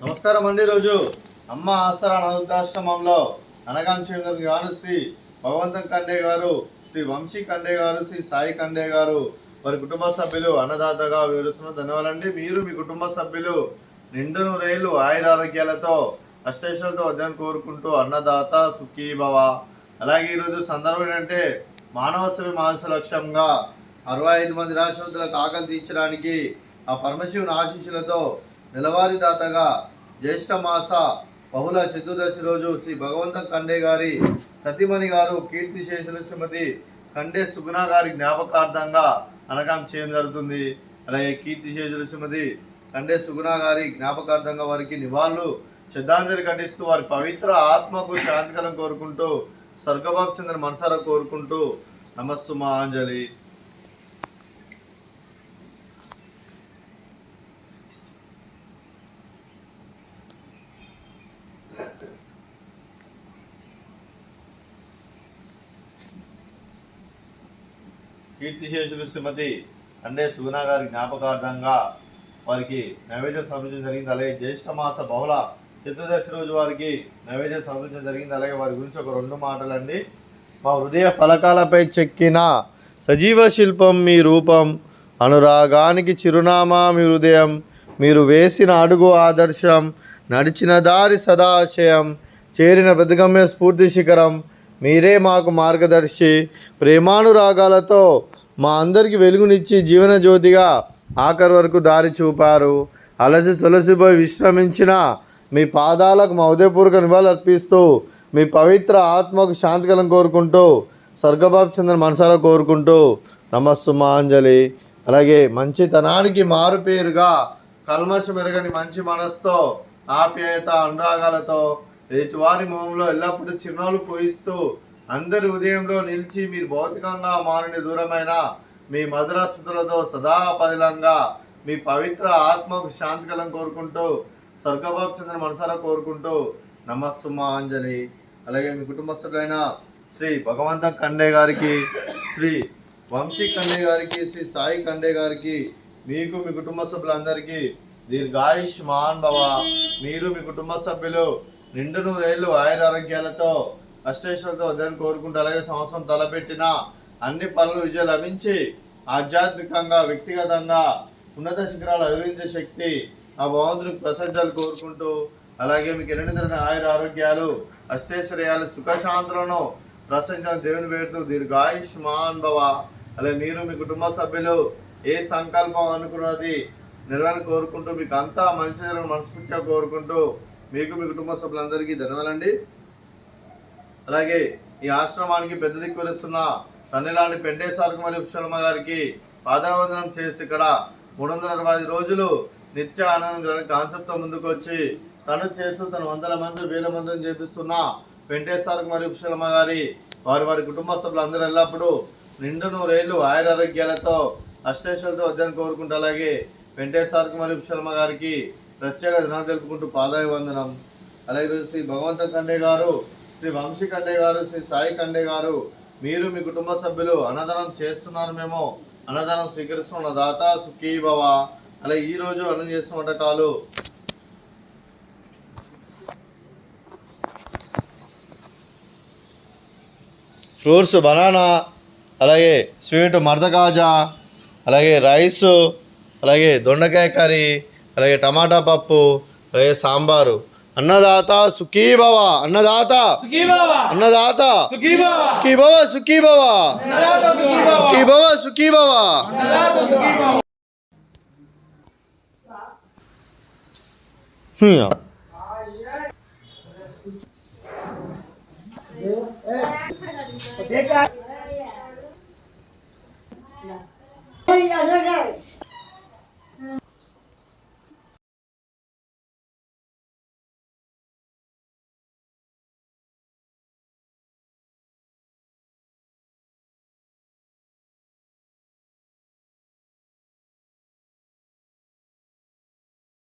నమస్కారం అండి. రోజు అమ్మ ఆసరా అనాథాశ్రమంలో అనగాంశేంద్ర గారు, శ్రీ భగవంతం కండే గారు, శ్రీ వంశీ కండే గారు, శ్రీ సాయి కండే గారు వారి కుటుంబ సభ్యులు అన్నదాతగా వివరిస్తున్న ధన్యవాదాలండి. మీరు మీ కుటుంబ సభ్యులు నిండు నూరేళ్లు ఆయురారోగ్యాలతో అష్టైశ్వర్యాలతో వద్దని కోరుకుంటూ అన్నదాత సుఖీభవ. అలాగే ఈరోజు సందర్భం ఏంటంటే మానవ సేవ మానస లక్ష్యంగా 65 మంది రాష్ట్రపతులకు ఆకలి తీర్చడానికి ఆ పరమశివుని ఆశీస్సులతో నెలవారీ దాతగా జ్యేష్ఠ మాస బహుళ చతుర్దశి రోజు శ్రీ భగవంతం కండే గారి సతీమణి గారు కీర్తిశేషులు శ్రీమతి కండే సుగుణ గారి జ్ఞాపకార్థంగా అనగాం చేయడం జరుగుతుంది. అలాగే కీర్తిశేషులు శ్రీమతి కండే సుగుణ గారి జ్ఞాపకార్థంగా వారికి నివాళులు శ్రద్ధాంజలి ఘటిస్తూ వారి పవిత్ర ఆత్మకు శాంతికరం కోరుకుంటూ స్వర్గభాగ్ చెందిన మనసారా కోరుకుంటూ నమస్సుమాంజలి. కీర్తిశేషులు శ్రీమతి కండే సుగుణ గారి జ్ఞాపకార్థంగా వారికి నైవేద్యం సమర్పించడం జరిగింది. అలాగే జ్యేష్ఠ మాస బహుళ చతుర్దశి రోజు వారికి నైవేద్యం సమర్పించడం జరిగింది. అలాగే వారి గురించి ఒక 2 మాటలండి. మా హృదయ ఫలకాలపై చెక్కిన సజీవ శిల్పం మీ రూపం, అనురాగానికి చిరునామా మీ హృదయం, మీరు వేసిన అడుగు ఆదర్శం, నడిచిన దారి సదాశయం, చేరిన ప్రతిగమ్య స్ఫూర్తి శిఖరం, మీరే మాకు మార్గదర్శి. ప్రేమానురాగాలతో మా అందరికీ వెలుగునిచ్చి జీవన జ్యోతిగా ఆఖరి వరకు దారి చూపారు. అలసి సొలసిపోయి విశ్రమించిన మీ పాదాలకు మా ఉదయపూర్వక నివాళులు అర్పిస్తూ మీ పవిత్ర ఆత్మకు శాంతికలం కోరుకుంటూ స్వర్గభాగ్ చెందిన మనసారా కోరుకుంటూ నమస్సుమాంజలి. అలాగే మంచితనానికి మారుపేరుగా కల్మషం ఎరగని మంచి మనసుతో ఆప్యాయత అనురాగాలతో ఎదుటివారి మొహంలో ఎల్లప్పుడూ చిరునవ్వులు పోయిస్తూ అందరి ఉదయంలో నిలిచి మీరు భౌతికంగా మారిన దూరమైన మీ మధుర స్మృతులతో సదా పదిలంగా మీ పవిత్ర ఆత్మకు శాంతికలం కోరుకుంటూ స్వర్గభాగ్ చెందిన మనసారా కోరుకుంటూ నమస్సుమాంజలి. అలాగే మీ కుటుంబ సభ్యులైన శ్రీ భగవంతం కండే గారికి, శ్రీ వంశీ కండే గారికి, శ్రీ సాయి కండే గారికి, మీకు మీ కుటుంబ సభ్యులందరికీ దీర్ఘాయుష్మాన్ భవ. మీరు మీ కుటుంబ సభ్యులు నిండు నూరేళ్లు ఆయురారోగ్యాలతో అష్టైశ్వర్యాలతో వద్దని కోరుకుంటూ అలాగే సంవత్సరం తలపెట్టిన అన్ని పనులు విజయం లభించి ఆధ్యాత్మికంగా వ్యక్తిగతంగా ఉన్నత శిఖరాలు అధిరోహించే శక్తి ఆ భగవంతునికి ప్రసంజాలు కోరుకుంటూ అలాగే మీకు ఎన్నితరమైన ఆయురారోగ్యాలు అష్టైశ్వర్యాలు సుఖశాంతులను ప్రసంజాలు దేవుని వేడుతూ దీర్ఘాయుష్మాన్ భవ. అలాగే మీరు మీ కుటుంబ సభ్యులు ఏ సంకల్పం అనుకున్నది నెరవేరాలని కోరుకుంటూ మీకు అంతా మంచి జరగని మనస్ఫూర్తిగా కోరుకుంటూ మీకు మీ కుటుంబ సభ్యులందరికీ ధన్యవాదాలండి. అలాగే ఈ ఆశ్రమానికి పెద్ద దిక్కు వరిస్తున్న తన్నిలాంటి పెంటేశ్వర మరియు పుష్పలమ్మ గారికి పాదావందనం చేసి ఇక్కడ 360 రోజులు నిత్య ఆనందం కాన్సెప్ట్తో ముందుకు వచ్చి తను చేస్తూ తన 100 మంది 1000 మందిని చేపిస్తున్న పెంటేశ్వర మరియు పుష్పలమ్మ గారి వారి కుటుంబ సభ్యులు అందరూ ఎల్లప్పుడూ నిండు నూరేళ్లు ఆయురారోగ్యాలతో అష్టైశ్వర్యాలతో వద్దని కోరుకుంటూ అలాగే వెంకటేశ్వర మరియు పుష్పలమ్మ గారికి ప్రత్యేక దినాలు తెలుపుకుంటూ పాదాభివందనం. అలాగే శ్రీ భగవంతం కండే గారు, శ్రీ వంశీ కండే గారు, శ్రీ సాయి కండే గారు, మీరు మీ కుటుంబ సభ్యులు అన్నదానం చేస్తున్నారు, మేము అన్నదానం స్వీకరిస్తున్న దాత సుఖీభవ. అలాగే ఈరోజు అన్నం చేస్తున్న వంటకాలు ఫ్రూట్స్ బనానా, అలాగే స్వీట్ మర్దకాజా, అలాగే రైసు, అలాగే దొండకాయ కర్రీ, అలాగే టమాటా పప్పు, అలాగే సాంబారు. అన్నదాత సుఖీభవ, అన్నదాత అన్నదాత సుఖీభవ సుఖీభవ సుఖీభవ సుఖీభవ. Hey,